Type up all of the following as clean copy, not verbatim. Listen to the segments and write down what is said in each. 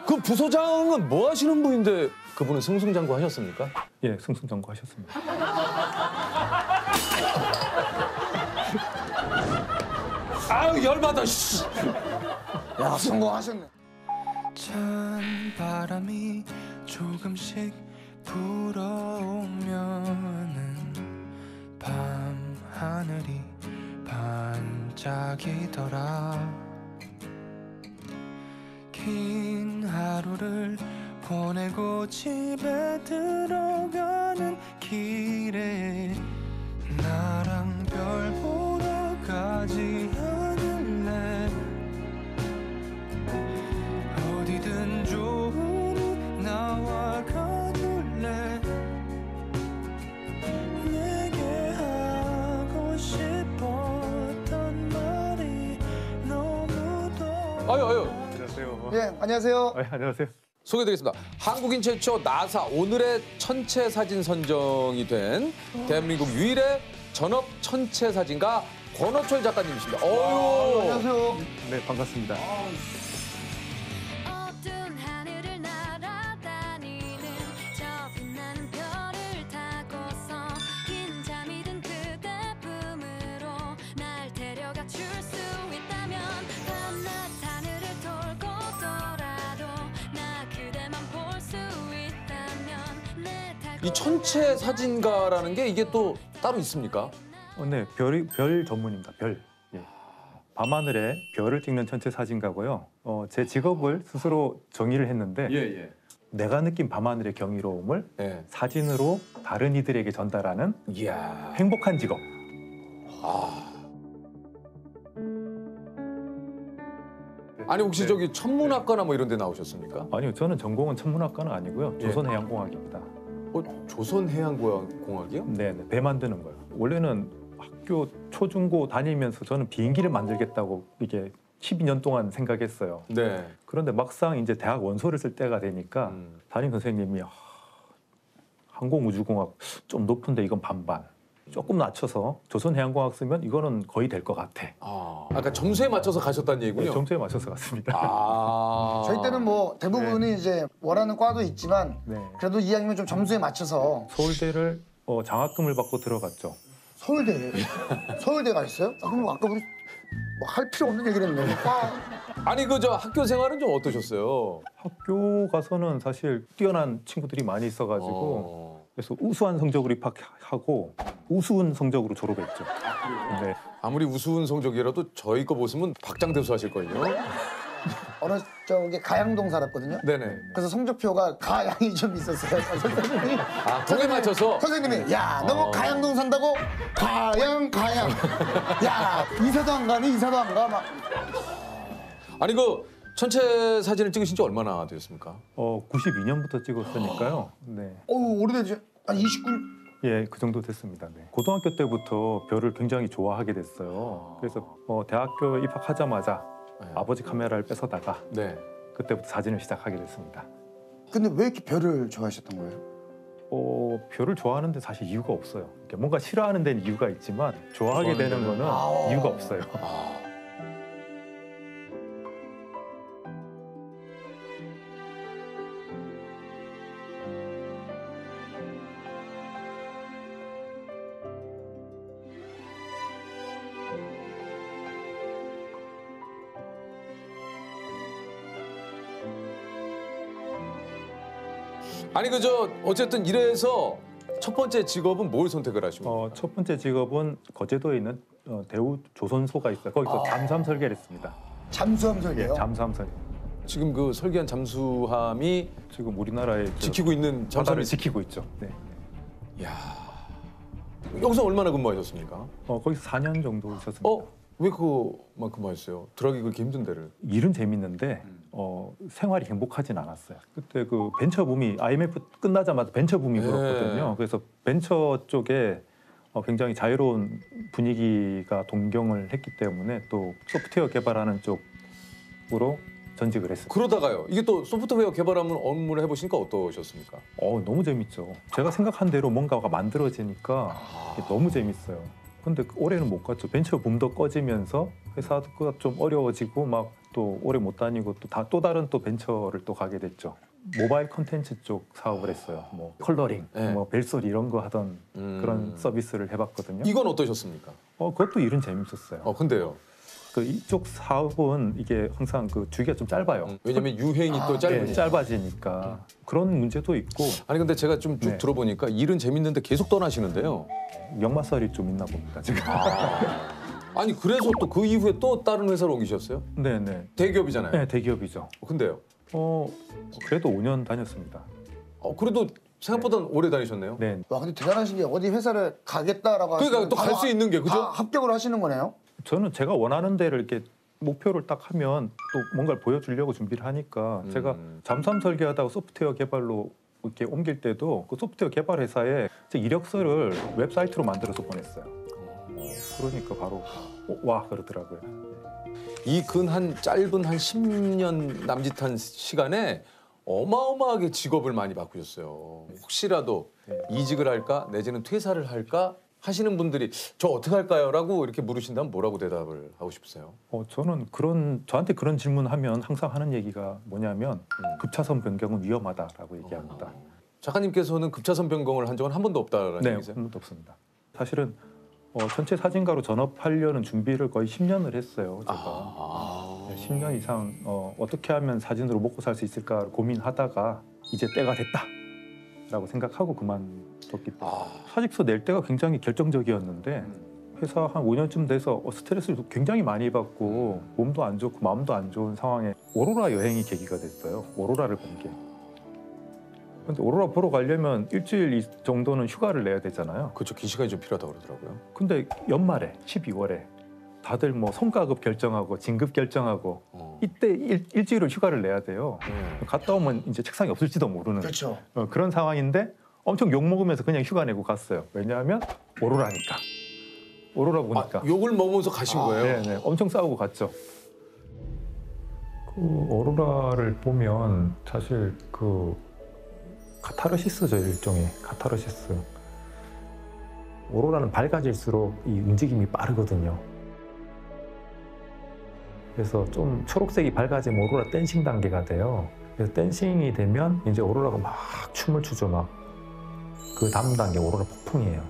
그 부소장은 뭐 하시는 분인데 그분은 승승장구 하셨습니까? 예, 승승장구 하셨습니다. 아유 열받아. 씨. 야 성공하셨네. 찬 바람이 조금씩 불어오면은 밤 하늘이 반짝이더라. 긴 하루를 보내고 집에 들어가는 길에 나랑 별 보러 가지 않을래. 어디든 좋으니 나와 가줄래. 내게 하고 싶었던 말이 너무도. 아유. 안녕하세요. 예 안녕하세요. 안녕하세요. 소개드리겠습니다. 한국인 최초 나사 오늘의 천체 사진 선정이 된 대한민국 유일의 전업 천체 사진가 권호철 작가님이십니다. 어유. 안녕하세요. 네, 반갑습니다. 어두운 하늘을 날아다니는 저 빛나는 별을 타고서 긴 잠이 든 그대 품으로 날 데려가 줄 수 있다면 밤낮 하늘을 돌고 돌아도 나 그대만 볼 수 있다면 내 이 천체 사진가라는 게 이게 또 따로 있습니까? 네, 별 전문입니다. 별. 예. 밤하늘에 별을 찍는 천체 사진가고요. 제 직업을 스스로 정의를 했는데 예. 내가 느낀 밤하늘의 경이로움을 예. 사진으로 다른 이들에게 전달하는 이야. 행복한 직업. 아니 혹시 네. 저기 천문학과나 뭐 이런 데 나오셨습니까? 아니요, 저는 전공은 천문학과는 아니고요. 예. 조선해양공학입니다. 조선해양공학이요? 네, 배 만드는 거요. 원래는 학교 초중고 다니면서 저는 비행기를 만들겠다고 이게 12년 동안 생각했어요. 네. 그런데 막상 이제 대학 원서를 쓸 때가 되니까 담임 선생님이 항공우주공학 좀 높은데 이건 반반. 조금 낮춰서 조선해양공학 쓰면 이거는 거의 될 것 같아. 아까 점수에 맞춰서 가셨다는 얘기군요. 네, 점수에 맞춰서 갔습니다. 저희 때는 뭐 대부분이 이제 원하는 과도 있지만 네. 그래도 이왕이면 좀 점수에 맞춰서 서울대를 장학금을 받고 들어갔죠. 서울대가 있어요? 그럼 아까 우리 뭐 할 필요 없는 얘기를 했네. 아니 그 저 학교 생활은 좀 어떠셨어요? 학교 가서는 사실 뛰어난 친구들이 많이 있어가지고 그래서 우수한 성적으로 입학하고 우스운 성적으로 졸업했죠. 네. 아무리 우스운 성적이라도 저희 거 보시면 박장대소 하실걸요? 어느 쪽에 가양동 살았거든요. 네네. 그래서 성적표가 가양이 좀 있었어요. 선생님이 거기에 맞춰서? 선생님이 야 너 뭐 가양동 산다고? 가양 야 이사도 안 가니? 이사도 안 가? 막 아니 그 천체 사진을 찍으신 지 얼마나 되셨습니까? 92년부터 찍었으니까요. 네. 오래되죠. 한 29. 예, 그 정도 됐습니다. 네. 고등학교 때부터 별을 굉장히 좋아하게 됐어요. 그래서 대학교 입학하자마자 아버지 카메라를 뺏어다가 네. 그때부터 사진을 시작하게 됐습니다. 근데 왜 이렇게 별을 좋아하셨던 거예요? 별을 좋아하는데 사실 이유가 없어요. 이렇게 뭔가 싫어하는 데는 이유가 있지만 좋아하게 되는 거는 이유가 없어요. 아니 그저 어쨌든 이래서 첫 번째 직업은 뭘 선택을 하신 거예요? 첫 번째 직업은 거제도에 있는 대우 조선소가 있어요. 거기서 잠수함 설계를 했습니다. 잠수함 설계요? 예, 잠수함 설계. 지금 그 설계한 잠수함이 지금 우리나라의 지키고 있는 바다를 잠수함을 지키고 있죠. 네. 야 여기서 얼마나 근무하셨습니까? 거기서 4년 정도 있었습니다. 왜 그만큼 하셨어요? 들어가기 그렇게 힘든 데를. 일은 재밌는데 생활이 행복하진 않았어요. 그때 그 벤처 붐이 IMF 끝나자마자 벤처 붐이 불었거든요. 그래서 벤처 쪽에 굉장히 자유로운 분위기가 동경을 했기 때문에 또 소프트웨어 개발하는 쪽으로 전직을 했습니다. 그러다가요. 이게 또 소프트웨어 개발하는 업무를 해보시니까 어떠셨습니까? 너무 재밌죠. 제가 생각한 대로 뭔가가 만들어지니까 너무 재밌어요. 근데 올해는 못 갔죠. 벤처 붐도 꺼지면서 회사가 좀 어려워지고 막 또 오래 못 다니고 또 다른 또 벤처를 또 가게 됐죠. 모바일 콘텐츠 쪽 사업을 했어요. 뭐 컬러링, 네. 뭐 벨소리 이런 거 하던 그런 서비스를 해봤거든요. 이건 어떠셨습니까? 그것도 일은 재밌었어요. 근데요. 그 이쪽 사업은 이게 항상 그 주기가 좀 짧아요. 왜냐면 유행이 또 짧으니까. 네, 짧아지니까 그런 문제도 있고 아니 근데 제가 좀 쭉 네. 들어보니까 일은 재밌는데 계속 떠나시는데요. 역마살이 좀 있나 봅니다. 지금. 아니 그래서 또 그 이후에 또 다른 회사로 옮기셨어요? 네네. 대기업이잖아요. 네, 대기업이죠. 근데요. 그래도 5년 다녔습니다. 그래도 생각보다 오래 다니셨네요. 네. 와 근데 대단하신 게 어디 회사를 가겠다라고 그러니까 하시면 또 갈 바로 수 있는 게 그죠? 다 합격을 하시는 거네요. 저는 제가 원하는 데를 이렇게 목표를 딱 하면 또 뭔가를 보여주려고 준비를 하니까 제가 잠수함 설계하다가 소프트웨어 개발로 이렇게 옮길 때도 그 소프트웨어 개발 회사에 제 이력서를 웹사이트로 만들어서 보냈어요. 그러니까 바로 와 그러더라고요. 이 근 한 짧은 한 10년 남짓한 시간에 어마어마하게 직업을 많이 바꾸셨어요. 혹시라도 네. 이직을 할까 내지는 퇴사를 할까 하시는 분들이 저 어떻게 할까요? 라고 이렇게 물으신다면 뭐라고 대답을 하고 싶으세요? 저는 저한테 그런 질문하면 항상 하는 얘기가 뭐냐면 급차선 변경은 위험하다라고 얘기합니다. 작가님께서는 급차선 변경을 한 적은 한 번도 없다라는 네, 얘기세요? 한 번도 없습니다. 사실은 전체 사진가로 전업하려는 준비를 거의 10년을 했어요. 제가 10년 이상 어떻게 하면 사진으로 먹고 살 수 있을까 고민하다가 이제 때가 됐다라고 생각하고 그만뒀기 때문에 사직서 낼 때가 굉장히 결정적이었는데 회사 한 5년쯤 돼서 스트레스를 굉장히 많이 받고 몸도 안 좋고 마음도 안 좋은 상황에 오로라 여행이 계기가 됐어요. 오로라를 본 게. 근데 오로라 보러 가려면 일주일 정도는 휴가를 내야 되잖아요. 그렇죠. 긴 시간이 좀 필요하다고 그러더라고요. 근데 연말에 12월에 다들 뭐 성과급 결정하고 진급 결정하고 이때 일주일을 휴가를 내야 돼요. 갔다 오면 이제 책상이 없을지도 모르는 그렇죠. 그런 상황인데 엄청 욕 먹으면서 그냥 휴가 내고 갔어요. 왜냐하면 오로라니까. 오로라 보니까. 욕을 먹으면서 가신 거예요? 네네. 엄청 싸우고 갔죠. 그 오로라를 보면 사실 그 카타르시스죠. 일종의 카타르시스. 오로라는 밝아질수록 이 움직임이 빠르거든요. 그래서 좀 초록색이 밝아지면 오로라 댄싱 단계가 돼요. 그래서 댄싱이 되면 이제 오로라가 막 춤을 추죠. 막 그 다음 단계 오로라 폭풍이에요.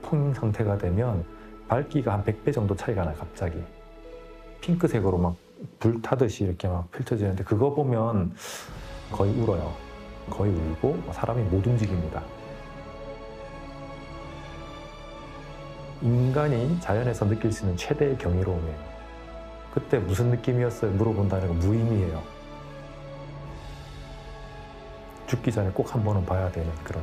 폭풍 상태가 되면 밝기가 한 100배 정도 차이가 나요. 갑자기 핑크색으로 막 불 타듯이 이렇게 막 펼쳐지는데 그거 보면 거의 울어요. 거의 울고 사람이 못 움직입니다. 인간이 자연에서 느낄 수 있는 최대의 경이로움이에요. 그때 무슨 느낌이었어요? 물어본다는 건 무의미해요. 죽기 전에 꼭 한 번은 봐야 되는 그런.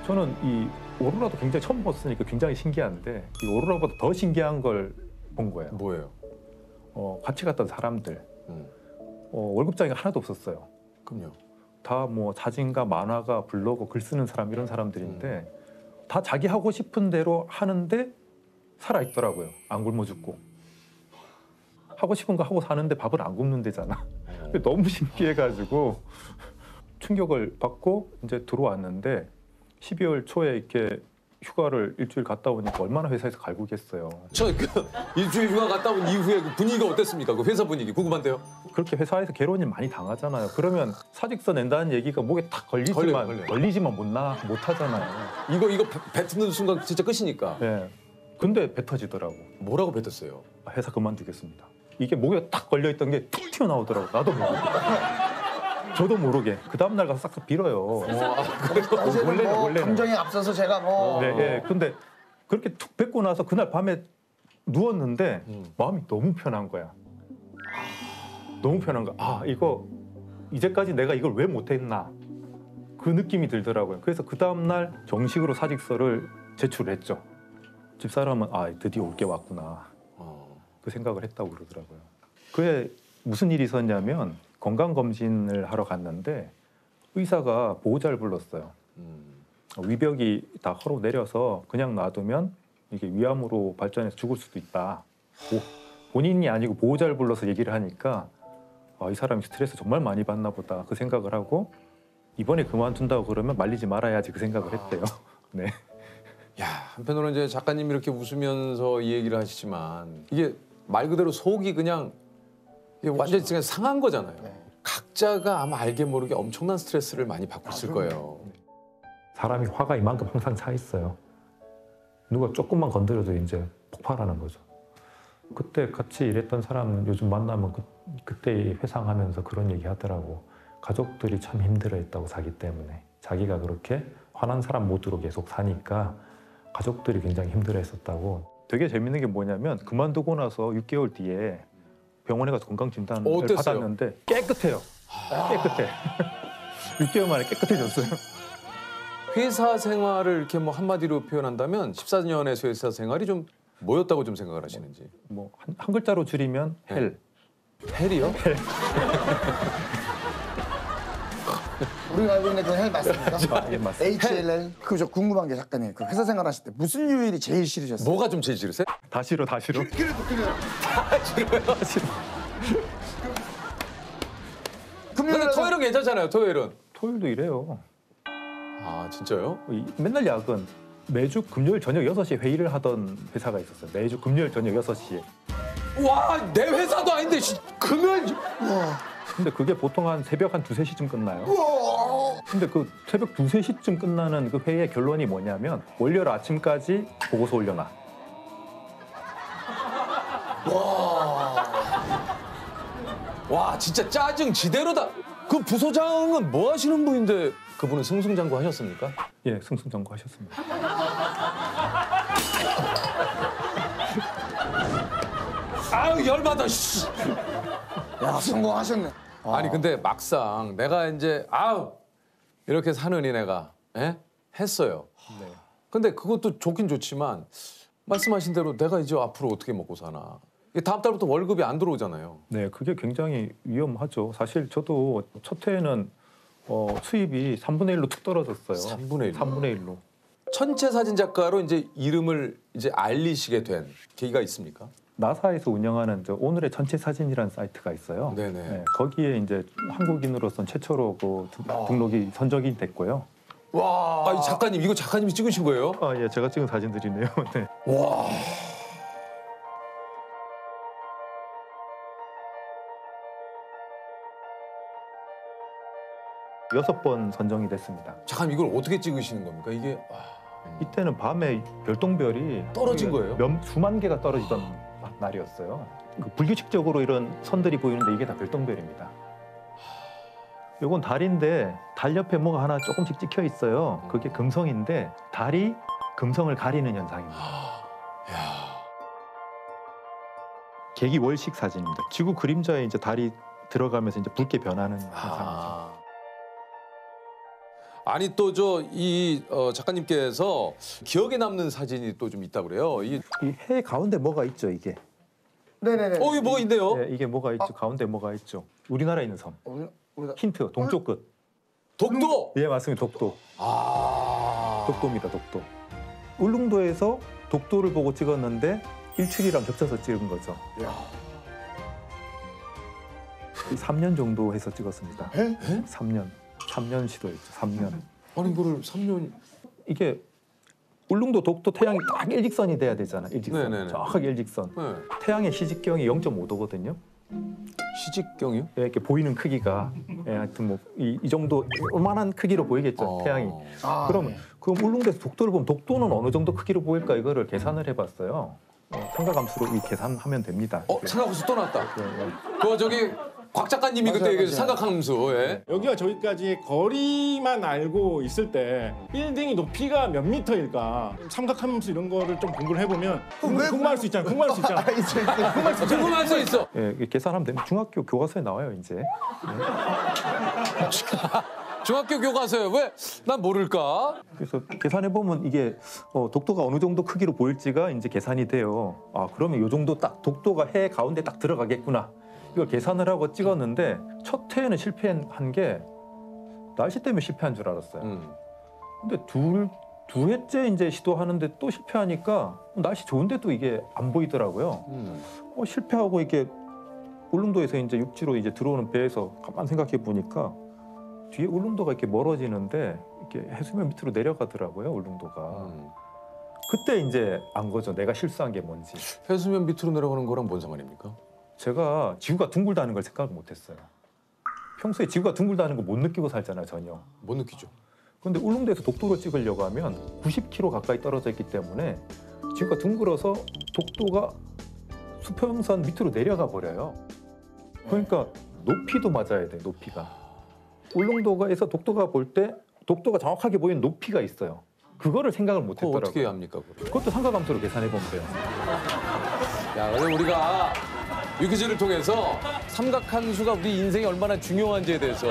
저는 이 오로라도 굉장히 처음 봤으니까 굉장히 신기한데 이 오로라보다 더 신기한 걸 본 거예요. 뭐예요? 같이 갔던 사람들 월급장이 하나도 없었어요. 그럼요. 다 뭐 사진가, 만화가, 블로거, 글 쓰는 사람 이런 사람들인데 다 자기 하고 싶은 대로 하는데 살아 있더라고요. 안 굶어 죽고. 하고 싶은 거 하고 사는데 밥을 안 굶는 데잖아. 너무 신기해가지고 충격을 받고 이제 들어왔는데 12월 초에 이렇게 휴가를 일주일 갔다 오니까 얼마나 회사에서 갈구겠어요. 일주일 휴가 갔다 온 이후에 그 분위기가 어땠습니까? 그 회사 분위기 궁금한데요. 그렇게 회사에서 괴로운 일 많이 당하잖아요. 그러면 사직서 낸다는 얘기가 목에 탁 걸리지만 걸려요. 못 하잖아요. 이거 뱉는 순간 진짜 끝이니까. 네. 근데 뱉어지더라고. 뭐라고 뱉었어요? 회사 그만두겠습니다. 이게 목에 딱 걸려있던 게 툭 튀어나오더라고. 나도 모르게. 저도 모르게. 그 다음날 가서 싹싹 빌어요. 원래는 뭐 원래는. 감정에 앞서서 제가 뭐 네, 네. 근데 그렇게 툭 뱉고 나서 그날 밤에 누웠는데 마음이 너무 편한 거야. 너무 편한 거야. 이거 이제까지 내가 이걸 왜 못했나. 그 느낌이 들더라고요. 그래서 그 다음날 정식으로 사직서를 제출했죠. 집사람은 드디어 올 게 왔구나. 그 생각을 했다고 그러더라고요. 그에 무슨 일이 있었냐면 건강검진을 하러 갔는데 의사가 보호자를 불렀어요. 위벽이 다 헐어 내려서 그냥 놔두면 이게 위암으로 발전해서 죽을 수도 있다. 본인이 아니고 보호자를 불러서 얘기를 하니까 이 사람이 스트레스 정말 많이 받나 보다 그 생각을 하고 이번에 그만둔다고 그러면 말리지 말아야지 그 생각을 했대요. 네. 야, 한편으로는 이제 작가님이 이렇게 웃으면서 이 얘기를 하시지만 이게 말 그대로 속이 그냥 이게 완전히 그냥 상한 거잖아요. 각자가 아마 알게 모르게 엄청난 스트레스를 많이 받고 있을 거예요. 사람이 화가 이만큼 항상 차 있어요. 누가 조금만 건드려도 이제 폭발하는 거죠. 그때 같이 일했던 사람은 요즘 만나면 그때 회상하면서 그런 얘기 하더라고. 가족들이 참 힘들어했다고 자기 때문에. 자기가 그렇게 화난 사람 모드로 계속 사니까 가족들이 굉장히 힘들어했었다고. 되게 재밌는 게 뭐냐면 그만두고 나서 6개월 뒤에 병원에 가서 건강진단을 어땠어요? 받았는데 깨끗해요. 깨끗해. 6개월 만에 깨끗해졌어요. 회사 생활을 이렇게 뭐 한마디로 표현한다면 14년의 회사 생활이 좀 뭐였다고 좀 생각을 하시는지. 뭐 한 글자로 줄이면 헬. 헬이요? 우리가 알고 있는 그 헬 맞습니까? 예, 맞습니다. HLL. 그저 궁금한 게 작가님 그 회사 생활 하실 때 무슨 요일이 제일 싫으셨어요? 뭐가 좀 제일 싫으세요? 다 싫어. 그래도 근데 금요일에 토요일은 괜찮잖아요. 토요일은. 토요일도 이래요. 아 진짜요? 맨날 야근. 매주 금요일 저녁 6시에 회의를 하던 회사가 있었어요. 매주 금요일 저녁 6시에. 와, 내 회사도 아닌데 금요일. 근데 그게 보통 한 새벽 한 2, 3시쯤 끝나요. 근데 그 새벽 2, 3시쯤 끝나는 그 회의의 결론이 뭐냐면 월요일 아침까지 보고서 올려놔. 와, 진짜 짜증 지대로다. 그 부소장은 뭐 하시는 분인데 그분은 승승장구 하셨습니까? 예, 승승장구 하셨습니다. 아유, 열받아. 씨. 야 성공하셨네. 아니 근데 막상 내가 이제 아우 이렇게 사느니 내가 했어요. 근데 그것도 좋긴 좋지만 말씀하신 대로 내가 이제 앞으로 어떻게 먹고 사나. 이게 다음 달부터 월급이 안 들어오잖아요. 네, 그게 굉장히 위험하죠. 사실 저도 첫 해에는 수입이 3분의 1로 툭 떨어졌어요. 3분의 1. 3분의 1로. 천체 사진 작가로 이제 이름을 이제 알리시게 된 계기가 있습니까? 나사에서 운영하는 오늘의 전체 사진이라는 사이트가 있어요. 네네. 네, 거기에 이제 한국인으로선 최초로 그 등록이 선정이 됐고요. 와, 아, 이 작가님 이거 작가님이 찍으신 거예요? 아, 예, 제가 찍은 사진들이네요. 네. 와. 여섯 번 선정이 됐습니다. 작가님 이걸 어떻게 찍으시는 겁니까? 이게 이때는 밤에 별똥별이 떨어진 거예요? 수만 개가 떨어지던 날이었어요. 그 불규칙적으로 이런 선들이 보이는데 이게 다 별똥별입니다. 이건 달인데 달 옆에 뭐가 하나 조금씩 찍혀 있어요. 그게 금성인데 달이 금성을 가리는 현상입니다. 계기 월식 사진입니다. 지구 그림자에 이제 달이 들어가면서 이제 붉게 변하는 현상이죠. 아니 또 이 작가님께서 기억에 남는 사진이 또 좀 있다 그래요. 이 해 가운데 뭐가 있죠, 이게? 네네네. 이게 뭐가 있네요. 네, 이게 뭐가 있죠? 가운데 뭐가 있죠? 우리나라에 있는 섬. 우리가 힌트, 동쪽 끝. 독도. 예, 맞습니다. 독도. 아. 독도입니다. 독도. 울릉도에서 독도를 보고 찍었는데 일출이랑 겹쳐서 찍은 거죠. 3년 정도 해서 찍었습니다. 3년 시도했죠. 3년. 아니 이거를 3년. 이게 울릉도 독도 태양이 딱 일직선이 돼야 되잖아요. 일직선. 네네네. 정확하게 일직선. 네. 태양의 시직경이 0.5도거든요. 시직경이요? 예, 이렇게 보이는 크기가 하여튼 뭐 이 정도 요만한 크기로 보이겠죠. 태양이. 그럼 울릉도에서 독도를 보면 독도는 어느 정도 크기로 보일까 이거를 계산을 해봤어요. 삼각함수로 이 계산하면 됩니다. 삼각함수 또 나왔다. 네. 그거 저기 곽 작가님이 그때 얘기해준 삼각함수. 예. 여기와 저기까지 거리만 알고 있을 때 빌딩이 높이가 몇 미터일까 삼각함수 이런 거를 좀 공부를 해보면 궁금할 수 있잖아. 궁금할 수 있잖아. 궁금할 수 있어. 예, 이게 계산하면 됩니다. 중학교 교과서에 나와요, 이제. 중학교 교과서에 왜 난 모를까? 그래서 계산해 보면 이게 독도가 어느 정도 크기로 보일지가 이제 계산이 돼요. 아, 그러면 요 정도 딱 독도가 해 가운데 딱 들어가겠구나. 이걸 계산을 하고 찍었는데 첫 회에는 실패한 게 날씨 때문에 실패한 줄 알았어요. 근데 두 회째 이제 시도하는데 또 실패하니까 날씨 좋은데도 이게 안 보이더라고요. 실패하고 이게 울릉도에서 이제 육지로 이제 들어오는 배에서 가만 생각해 보니까 뒤에 울릉도가 이렇게 멀어지는데 이렇게 해수면 밑으로 내려가더라고요. 울릉도가. 그때 이제 안 거죠. 내가 실수한 게 뭔지. 해수면 밑으로 내려가는 거랑 뭔 상관입니까? 제가 지구가 둥글다는 걸 생각을 못했어요. 평소에 지구가 둥글다는 거 못 느끼고 살잖아요, 전혀. 못 느끼죠. 근데 울릉도에서 독도를 찍으려고 하면 90km 가까이 떨어져 있기 때문에 지구가 둥글어서 독도가 수평선 밑으로 내려가 버려요. 그러니까 높이도 맞아야 돼, 높이가. 울릉도가에서 독도가 볼 때 독도가 정확하게 보이는 높이가 있어요. 그거를 생각을 못 그거 했더라고요. 어떻게 합니까? 그걸? 그것도 삼각함수로 계산해 보면 돼요. 야, 그래서 우리가 유퀴즈를 통해서 삼각함수가 우리 인생에 얼마나 중요한지에 대해서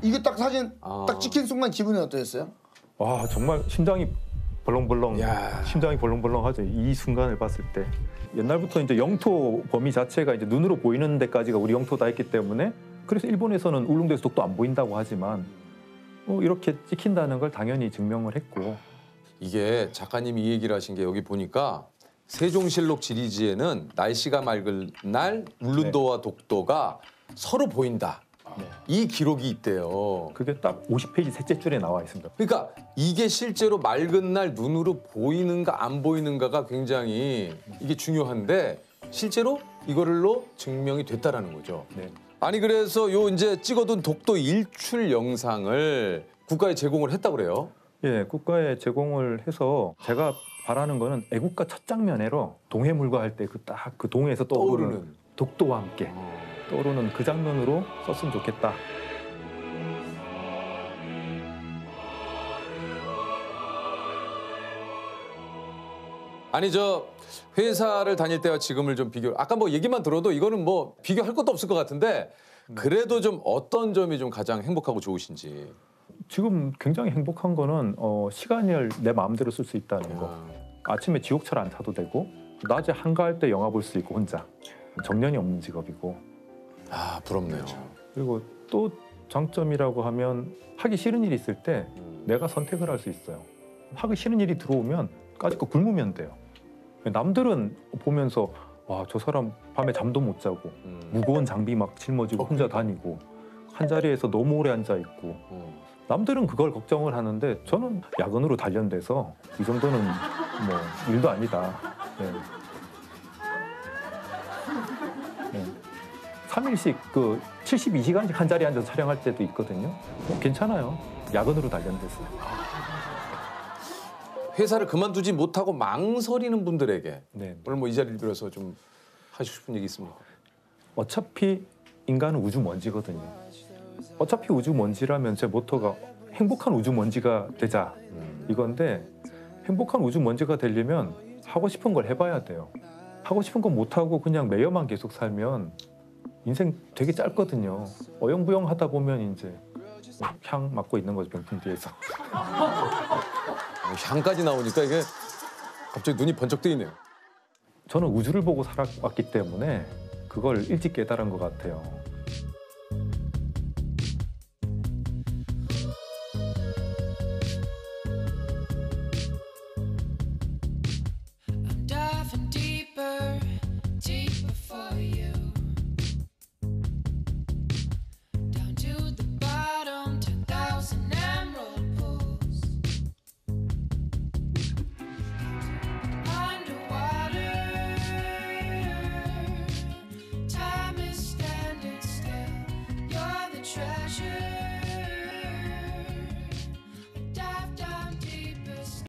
이거 딱 사진 아. 딱 찍힌 순간 기분이 어떠셨어요? 와, 정말 심장이 벌렁벌렁, 야. 심장이 벌렁벌렁하죠. 이 순간을 봤을 때. 옛날부터 이제 영토 범위 자체가 이제 눈으로 보이는 데까지가 우리 영토다 했기 때문에 그래서 일본에서는 울릉도에서 독도 안 보인다고 하지만 이렇게 찍힌다는 걸 당연히 증명을 했고. 이게 작가님이 이 얘기를 하신 게 여기 보니까 세종실록 지리지에는 날씨가 맑은 날 울릉도와 독도가 서로 보인다. 이 기록이 있대요. 그게 딱 50페이지 셋째 줄에 나와 있습니다. 그러니까 이게 실제로 맑은 날 눈으로 보이는가 안 보이는가가 굉장히 이게 중요한데 실제로 이거를로 증명이 됐다라는 거죠. 네. 아니 그래서 요 이제 찍어둔 독도 일출 영상을 국가에 제공을 했다 그래요. 예, 국가에 제공을 해서 제가 바라는 거는 애국가 첫 장면으로 동해물과 할 때 그 딱 그 동해에서 떠오르는 떠오르는. 독도와 함께 떠오르는 그 장면으로 썼으면 좋겠다. 아니 저 회사를 다닐 때와 지금을 좀 비교. 아까 뭐 얘기만 들어도 이거는 뭐 비교할 것도 없을 것 같은데 그래도 좀 어떤 점이 좀 가장 행복하고 좋으신지. 지금 굉장히 행복한 거는 시간을 내 마음대로 쓸 수 있다는 거. 아침에 지옥철 안 타도 되고 낮에 한가할 때 영화 볼 수 있고 혼자. 정년이 없는 직업이고. 아 부럽네요. 그리고 또 장점이라고 하면 하기 싫은 일이 있을 때 내가 선택을 할 수 있어요. 하기 싫은 일이 들어오면 까짓거 굶으면 돼요. 남들은 보면서 와, 저 사람 밤에 잠도 못 자고 무거운 장비 막 짊어지고 혼자 다니고 한 자리에서 너무 오래 앉아 있고 남들은 그걸 걱정을 하는데 저는 야근으로 단련돼서 이 정도는 뭐 일도 아니다. 네. 네. 3일씩 그 72시간씩 한 자리에 앉아서 촬영할 때도 있거든요. 괜찮아요. 야근으로 단련돼서. 회사를 그만두지 못하고 망설이는 분들에게 네. 오늘 뭐 이 자리를 빌어서 좀 하시고 싶은 얘기 있습니까? 어차피 인간은 우주 먼지거든요. 어차피 우주 먼지라면 제 모토가 행복한 우주 먼지가 되자 이건데 행복한 우주 먼지가 되려면 하고 싶은 걸 해봐야 돼요. 하고 싶은 건 못하고 그냥 매여만 계속 살면 인생 되게 짧거든요. 어영부영 하다 보면 이제 향 맡고 있는 거죠, 병풍 뒤에서. 향까지 나오니까 이게 갑자기 눈이 번쩍 뜨이네요. 저는 우주를 보고 살아왔기 때문에 그걸 일찍 깨달은 것 같아요.